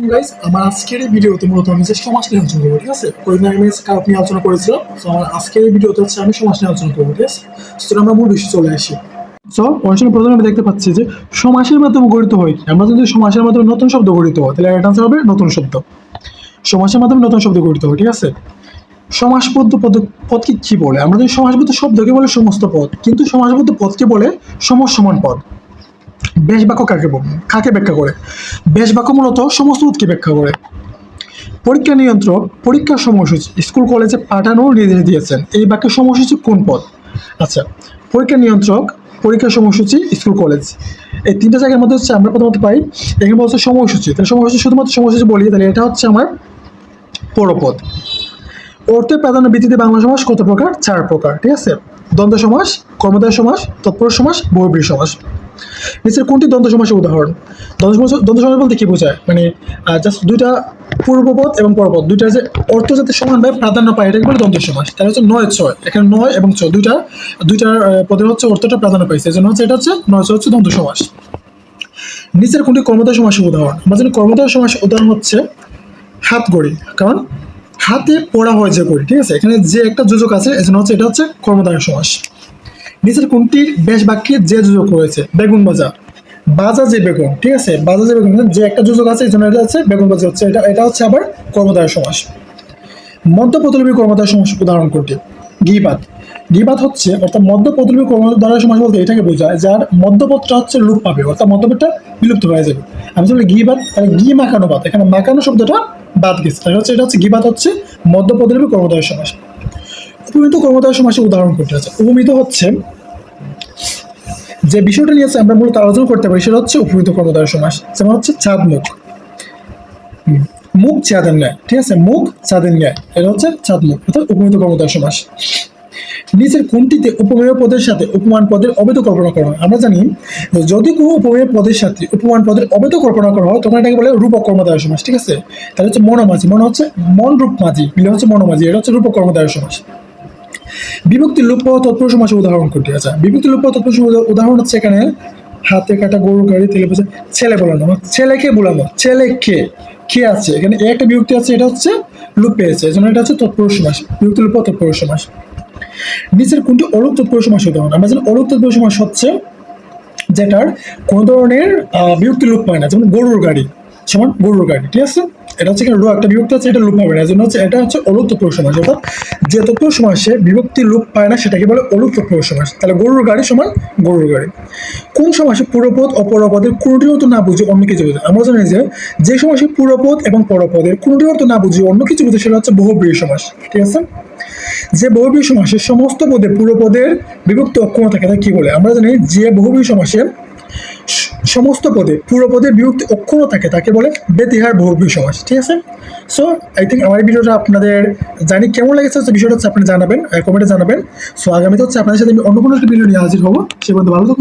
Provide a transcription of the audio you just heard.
Guys, আমার আজকের এই ভিডিওতে মূলত আমি যে সমাজ নিয়ে আলোচনা করবো, ঠিক আছে? কয়েকদিন আমি কারক নিয়ে আলোচনা করেছিলাম। তো আমার আজকের এই ভিডিওতে হচ্ছে আমি সমাজ নিয়ে আলোচনা করবো, ঠিক আছে? তো আমরা মূল বিষয়ে চলে আসি। সো অনুষ্ঠানে প্রথমে আমি দেখতে পাচ্ছি যে সমাসের মাধ্যমে গঠিত হয় কি? আমরা যদি সমাসের মাধ্যমে নতুন শব্দ গঠিত হয় তাহলে এটা হবে নতুন শব্দ। সমাসের মাধ্যমে নতুন শব্দ গঠিত হয়, ঠিক আছে? সমাসবদ্ধ পদকে কি বলে? আমরা যদি সমাসবদ্ধ শব্দকে বলে সমস্ত পদ, কিন্তু সমাসবদ্ধ পদকে বলে সমসমান পদ। বেশ বাক্য কাকে ব্যাখ্যা করে? বেশ বাক্য মূলত সমস্ত পদকে ব্যাখ্যা করে। পরীক্ষা নিয়ন্ত্রক পরীক্ষার সময়সূচি স্কুল কলেজে পাঠানোর নির্দেশ দিয়েছেন। এই বাক্যের সময়সূচি কোন পদ? আচ্ছা, পরীক্ষা নিয়ন্ত্রক, পরীক্ষার সময়সূচি, স্কুল কলেজ, এই তিনটা জায়গার মধ্যে হচ্ছে আমরা প্রথমত পাই এখানে বলছে সময়সূচি। তাহলে সময়সূচি, শুধুমাত্র সময়সূচি বলি তাহলে এটা হচ্ছে আমার পরপদ। অর্থের প্রাধান্য ভিত্তিতে বাংলা সমাস কত প্রকার? 4 প্রকার, ঠিক আছে? দ্বন্দ্ব সমাস, কর্মধারয় সমাস, তৎপুরুষ সমাস, বহুব্রীহি সমাস। নিচের কোনটি দ্বন্দ্ব সমাসের উদাহরণ? দ্বন্দ্ব সমাস বলতে কি বোঝায়? মানে জাস্ট দুইটা পূর্বপদ এবং পরপদ দুইটার যে অর্থ যাতে সমানভাবে প্রাধান্য পায় এটাকে বলে দ্বন্দ্ব সমাস। তাহলে হচ্ছে 9-6, এখানে 9 এবং 6 দুইটার পদের হচ্ছে অর্থটা প্রাধান্য পাইছে, এজন্য হচ্ছে এটা হচ্ছে 9-6 হচ্ছে দ্বন্দ্ব সমাস। নিচের কোনটি কর্মধারয় সমাসের উদাহরণ? আমরা জানি কর্মধারয় সমাসের উদাহরণ হচ্ছে হাত গড়ি, কারণ হাতে পড়া হয় যে গড়ি, ঠিক আছে? এখানে যে একটা যোজক আছে এজন্য হচ্ছে এটা হচ্ছে কর্মধারয় সমাস। নিচের কোনটির বেশ বাক্যে যে যোজক রয়েছে? বেগুন ভাজা, বাজা যে বেগুন, ঠিক আছে? বাজা যে বেগুন, যে একটা যোজক আছে এই জন্য এটা হচ্ছে বেগুন ভাজা হচ্ছে এটা হচ্ছে আবার কর্মধারয় সমাস। মধ্যপদলোপী কর্মধারয় সমাস উদাহরণ কোনটি? গিবাদ। গিবাদ হচ্ছে অর্থাৎ মধ্যপদলোপী কর্মধারয় সমাস বলতে এটাকে বোঝায় যার মধ্যপদটা হচ্ছে লোপ পাবে, অর্থাৎ মধ্যপদটা বিলুপ্ত হয়ে যাবে। আমি যদি গিবাদ, তাহলে গি মাখানো বাদ, এখানে মাখানো শব্দটা বাদ গেছে, তাহলে হচ্ছে এটা হচ্ছে গিবাদ হচ্ছে মধ্যপদলোপী কর্মধারয় সমাস। উপমিত কর্মধারয় সমাসের উদাহরণ কোনটি? আছে উপমিত হচ্ছে যে বিষয়টা নিয়ে আমরা মূলত আলোচনা করতে পারি সেটা হচ্ছে উপমিত কর্মধারয় সমাস। যেমন হচ্ছে চাঁদ মুখ, মুখ চাঁদের ন্যায়, ঠিক আছে? মুখ চাঁদের ন্যায়, এটা হচ্ছে চাঁদ মুখ, অর্থাৎ উপমিত কর্মধারয় সমাস। নিচের কোনটিতে উপমেয় পদের সাথে উপমান পদের অবৈধ কল্পনা করা হয়? আমরা জানি যদি কোনো উপমেয় পদের সাথে উপমান পদের অবৈধ কল্পনা করা হয় তখন এটাকে বলে রূপক কর্মধারয় সমাস, ঠিক আছে? তাহলে হচ্ছে মনোমাঝি, মনে হচ্ছে মন রূপ মাঝি মিলে হচ্ছে মনোমাঝি, এটা হচ্ছে রূপক কর্মধারয় সমাস। বিভক্তি লোপ পাওয়া তৎপুরুষ সমাসের উদাহরণ কোনটি? আচ্ছা, বিভক্তি লোপ পাওয়া তৎপুরুষ উদাহরণ হচ্ছে এখানে হাতে কাটা গরু গাড়ি তেলে বোঝা ছেলে বোলানো, ছেলেকে বোলানো, ছেলেকে কে আছে এখানে একটা বিভক্তি আছে, এটা হচ্ছে লোপ পেয়েছে, এজন্য এটা হচ্ছে তৎপুরুষ সমাস। বিভক্তি লোপ পাওয়া তৎপুরুষ সমাস। নিচের কোনটি অলোপ তৎপুরুষ সমাসের উদাহরণ? আমরা জানি অলোপ তৎপুরুষ সমাস হচ্ছে যেটার কোনো ধরনের বিভক্তি লোপ পায় না, যেমন গরুর গাড়ি সমান গরুর গাড়ি, ঠিক আছে? এটা হচ্ছে এখানে একটা বিভক্তি আছে, এটা লোপ পাবে না, এজন্য হচ্ছে এটা হচ্ছে অলোপ তৎপুরুষ সমাস। অর্থাৎ যে তৎপুরুষ সমাসে বিভক্তি লোপ পায় না সেটাকে বলে অলোপ তৎপুরুষ সমাস। তাহলে গরুর গাড়ি সমান গরুর গাড়ি। কোন সমাসে পূর্বপদ ও পরপদের কোনটির অর্থ না বুঝে অন্য কিছু বোঝে? আমরা জানি যে সমাসে পূর্বপদ এবং পরপদের কোনটির অর্থ না বুঝে অন্য কিছু বোঝে সেটা হচ্ছে বহুব্রীহি সমাস, ঠিক আছে? যে বহুব্রীহি সমাসে সমস্ত পদে পূর্বপদের বিভক্তি অক্ষম থাকে তাকে কি বলে? আমরা জানি যে বহুব্রীহি সমাসে সমস্ত পদে পূর্বপদের বিভক্তি অক্ষম থাকে তাকে বলে বেতিহার বহুব্রীহি সমাস, ঠিক আছে? সো আই থিঙ্ক আমার ভিডিওটা আপনাদের জানি কেমন লেগেছে হচ্ছে বিষয়টা হচ্ছে আপনি জানাবেন, কমেন্টে জানাবেন। সো আগামীতে হচ্ছে আপনাদের সাথে আমি অন্য কোনো একটা ভিডিও নিয়ে হাজির হবো। সে পর্যন্ত ভালো থাকুন।